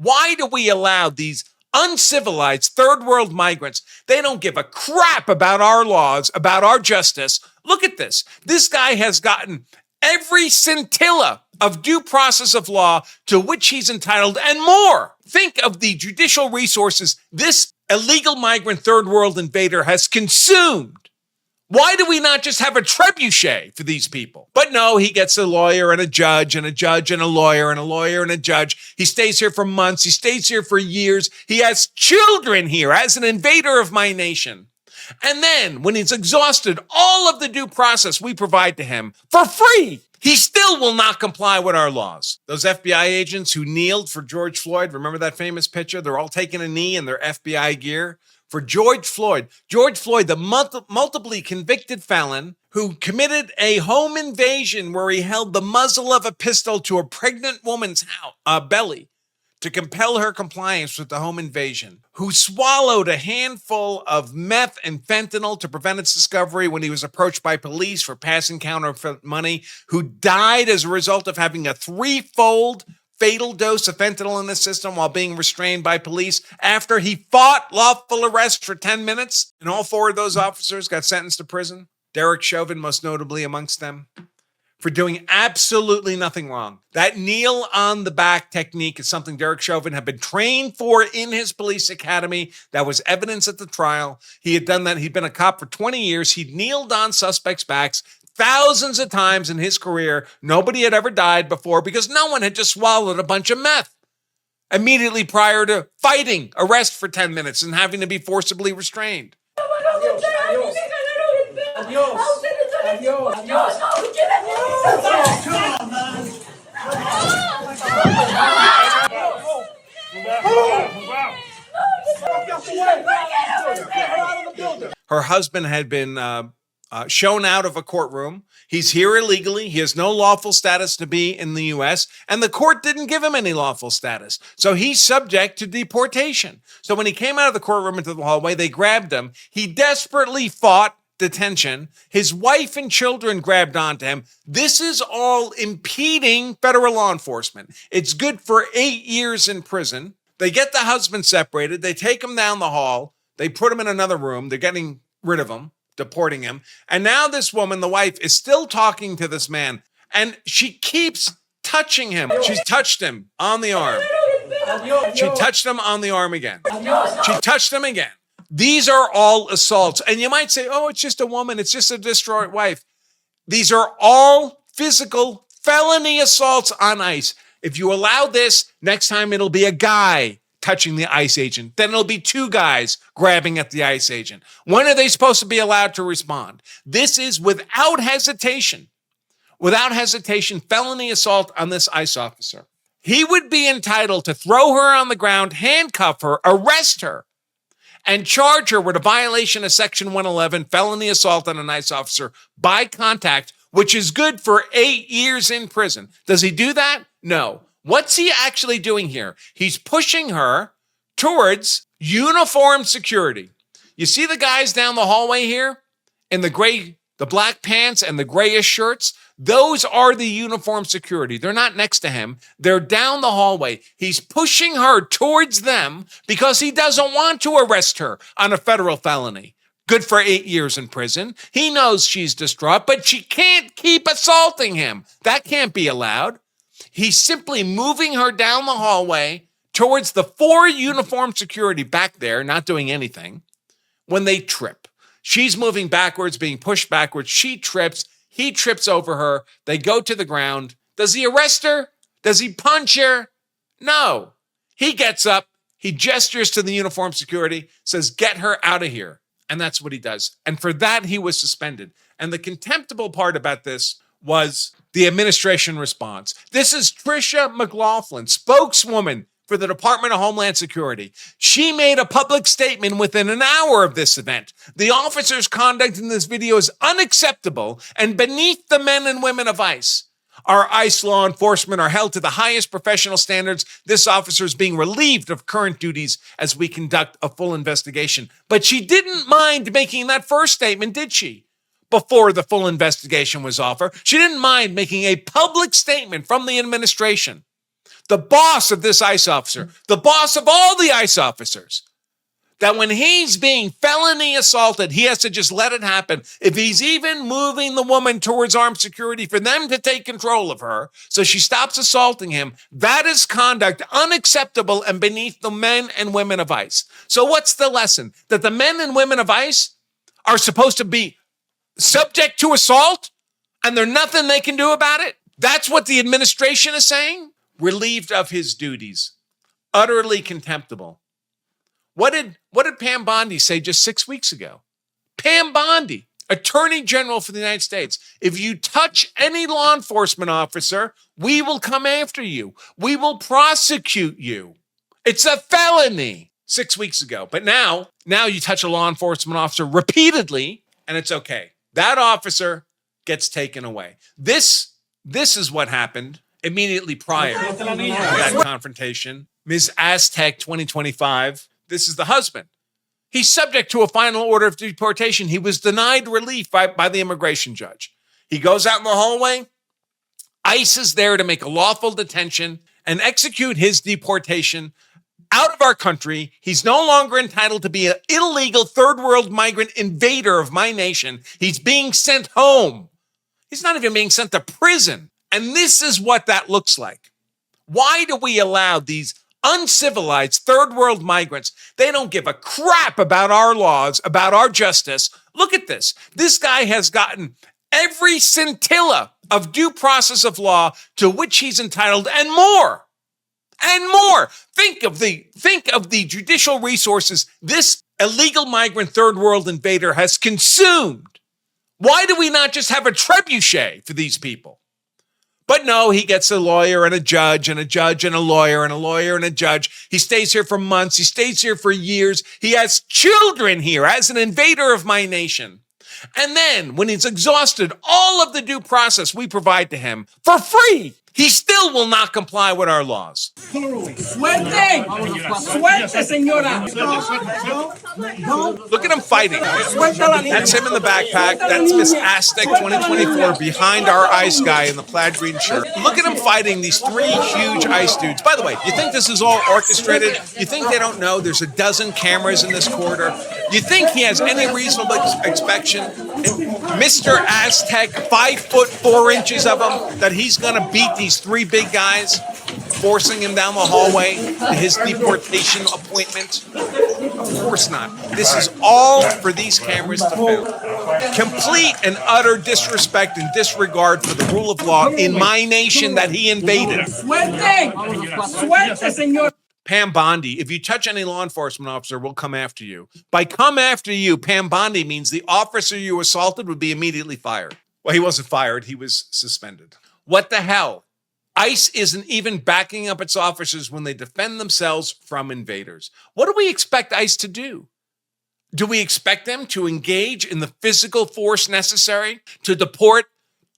Why do we allow these uncivilized third world migrants? They don't give a crap about our laws, about our justice. Look at this. This guy has gotten every scintilla of due process of law to which he's entitled and more. Think of the judicial resources this illegal migrant third world invader has consumed. Why do we not just have a trebuchet for these people? But no, he gets a lawyer and a judge and a judge and a lawyer and a lawyer and a judge. He stays here for months. He stays here for years. He has children here as an invader of my nation. And then when he's exhausted all of the due process we provide to him for free, he still will not comply with our laws. Those FBI agents who kneeled for George Floyd, remember that famous picture? They're all taking a knee in their FBI gear. For George Floyd, the multiply convicted felon who committed a home invasion where he held the muzzle of a pistol to a pregnant woman's belly to compel her compliance with the home invasion, who swallowed a handful of meth and fentanyl to prevent its discovery when he was approached by police for passing counterfeit money, who died as a result of having a threefold fatal dose of fentanyl in his system while being restrained by police after he fought lawful arrest for 10 minutes. And all four of those officers got sentenced to prison. Derek Chauvin, most notably amongst them, for doing absolutely nothing wrong. That kneel on the back technique is something Derek Chauvin had been trained for in his police academy. That was evidence at the trial. He had done that. He'd been a cop for 20 years. He'd kneeled on suspects' backs thousands of times in his career. Nobody had ever died before because no one had just swallowed a bunch of meth immediately prior to fighting arrest for 10 minutes and having to be forcibly restrained. Her husband had been shown out of a courtroom. He's here illegally. He has no lawful status to be in the U.S., and the court didn't give him any lawful status. So he's subject to deportation. So when he came out of the courtroom into the hallway, they grabbed him. He desperately fought detention. His wife and children grabbed onto him. This is all impeding federal law enforcement. It's good for 8 years in prison. They get the husband separated. They take him down the hall. They put him in another room. They're getting rid of him, deporting him. And now this woman, the wife, is still talking to this man, and she keeps touching him. She's touched him on the arm. She touched him on the arm again. She touched him again. These are all assaults. And you might say, oh, it's just a woman. It's just a distraught wife. These are all physical felony assaults on ICE. If you allow this, next time it'll be a guy touching the ICE agent. Then it'll be two guys grabbing at the ICE agent. When are they supposed to be allowed to respond? This is without hesitation, felony assault on this ICE officer. He would be entitled to throw her on the ground, handcuff her, arrest her, and charge her with a violation of Section 111, felony assault on an ICE officer by contact, which is good for 8 years in prison. Does he do that? No. What's he actually doing here? He's pushing her towards uniformed security. You see the guys down the hallway here in the black pants and the grayish shirts? Those are the uniformed security. They're not next to him. They're down the hallway. He's pushing her towards them because he doesn't want to arrest her on a federal felony. Good for 8 years in prison. He knows she's distraught, but she can't keep assaulting him. That can't be allowed. He's simply moving her down the hallway towards the 4 uniformed security back there, not doing anything, when they trip. She's moving backwards, being pushed backwards. She trips. He trips over her. They go to the ground. Does he arrest her? Does he punch her? No. He gets up. He gestures to the uniformed security, says, get her out of here. And that's what he does. And for that, he was suspended. And the contemptible part about this was the administration response. This is Tricia McLaughlin, spokeswoman for the Department of Homeland Security. She made a public statement within an hour of this event. The officer's conduct in this video is unacceptable and beneath the men and women of ICE. Our ICE law enforcement are held to the highest professional standards. This officer is being relieved of current duties as we conduct a full investigation. But she didn't mind making that first statement, did she? Before the full investigation was over, she didn't mind making a public statement from the administration. the boss of this ICE officer, the boss of all the ICE officers, that when he's being felony assaulted, he has to just let it happen. If he's even moving the woman towards armed security for them to take control of her, so she stops assaulting him, that is conduct unacceptable and beneath the men and women of ICE. So what's the lesson? That the men and women of ICE are supposed to be subject to assault and there's nothing they can do about it? That's what the administration is saying? Relieved of his duties. Utterly contemptible. What did Pam Bondi say just 6 weeks ago? Pam Bondi, Attorney General for the United States. If you touch any law enforcement officer, we will come after you. We will prosecute you. It's a felony. 6 weeks ago. But now you touch a law enforcement officer repeatedly and it's okay. That officer gets taken away. This is what happened immediately prior to that confrontation. Ms. Aztec 2025. This is the husband. He's subject to a final order of deportation. He was denied relief by the immigration judge. He goes out in the hallway. ICE is there to make a lawful detention and execute his deportation out of our country. He's no longer entitled to be an illegal third world migrant invader of my nation. He's being sent home. He's not even being sent to prison. And this is what that looks like. Why do we allow these uncivilized third world migrants? They don't give a crap about our laws, about our justice. Look at this. This guy has gotten every scintilla of due process of law to which he's entitled and more. And more. Think of the judicial resources this illegal migrant third world invader has consumed. Why do we not just have a trebuchet for these people? But no, he gets a lawyer and a judge and a judge and a lawyer and a lawyer and a judge. He stays here for months. He stays here for years. He has children here as an invader of my nation. And then when he's exhausted all of the due process we provide to him for free, he still will not comply with our laws. Suerte! Suerte, señora! Look at him fighting. That's him in the backpack. That's Miss Aztec 2024 behind our ICE guy in the plaid green shirt. Look at him fighting these three huge ICE dudes. By the way, you think this is all orchestrated? You think they don't know there's a dozen cameras in this corridor? You think he has any reasonable expectation, Mr. Aztec, 5'4" of him, that he's going to beat these three big guys, forcing him down the hallway to his deportation appointment? Of course not. This is all for these cameras to film. Complete and utter disrespect and disregard for the rule of law in my nation that he invaded. Suerte! Suerte, señora! Pam Bondi, if you touch any law enforcement officer, we'll come after you. By come after you, Pam Bondi means the officer you assaulted would be immediately fired. Well, he wasn't fired. He was suspended. What the hell? ICE isn't even backing up its officers when they defend themselves from invaders. What do we expect ICE to do? Do we expect them to engage in the physical force necessary to deport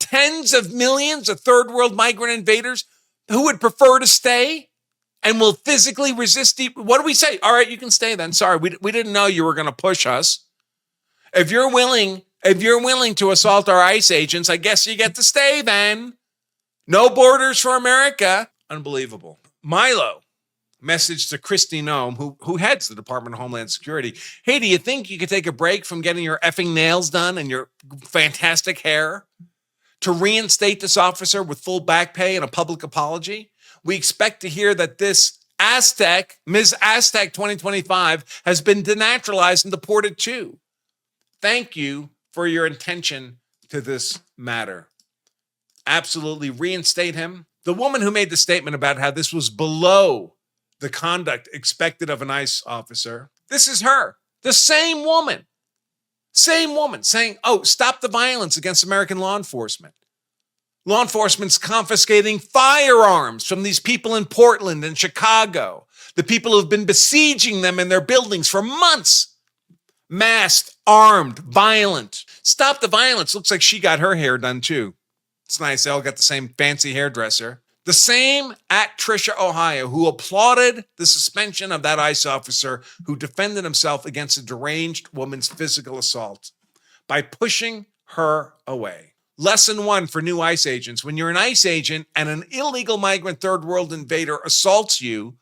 tens of millions of third world migrant invaders who would prefer to stay and will physically resist? What do we say? All right, you can stay then. Sorry, we didn't know you were going to push us. If you're willing to assault our ICE agents, I guess you get to stay then. No borders for America. Unbelievable. Milo, message to Kristi Noem, who heads the Department of Homeland Security. Hey, do you think you could take a break from getting your effing nails done and your fantastic hair to reinstate this officer with full back pay and a public apology? We expect to hear that this Aztec, Ms. Aztec 2025, has been denaturalized and deported too. Thank you for your attention to this matter. Absolutely reinstate him. The woman who made the statement about how this was below the conduct expected of an ICE officer, this is her, the same woman saying, oh, stop the violence against American law enforcement. Law enforcement's confiscating firearms from these people in Portland and Chicago, the people who've been besieging them in their buildings for months. Masked, armed, violent. Stop the violence. Looks like she got her hair done too. It's nice. They all got the same fancy hairdresser. The same at Tricia, Ohio, who applauded the suspension of that ICE officer who defended himself against a deranged woman's physical assault by pushing her away. Lesson 1 for new ICE agents. When you're an ICE agent and an illegal migrant third world invader assaults you,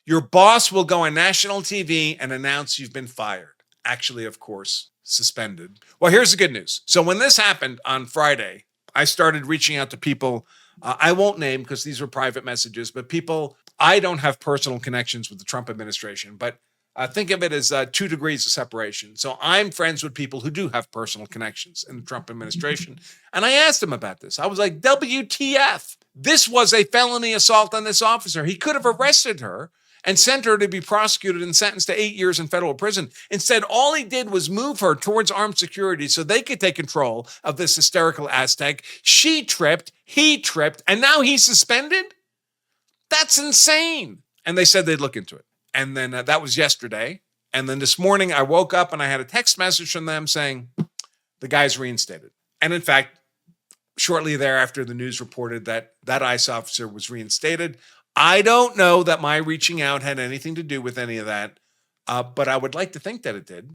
your boss will go on national TV and announce you've been fired. Actually, of course, suspended. Well, here's the good news. So when this happened on Friday, I started reaching out to people. I won't name because these were private messages, but people, I don't have personal connections with the Trump administration, but think of it as 2 degrees of separation. So I'm friends with people who do have personal connections in the Trump administration. And I asked them about this. I was like, WTF? This was a felony assault on this officer. He could have arrested her and sent her to be prosecuted and sentenced to 8 years in federal prison. Instead, all he did was move her towards armed security so they could take control of this hysterical Aztec. She tripped, he tripped, and now he's suspended? That's insane. And they said they'd look into it. And then that was yesterday. And then this morning I woke up and I had a text message from them saying the guy's reinstated. And in fact, shortly thereafter, the news reported that that ICE officer was reinstated. I don't know that my reaching out had anything to do with any of that, but I would like to think that it did.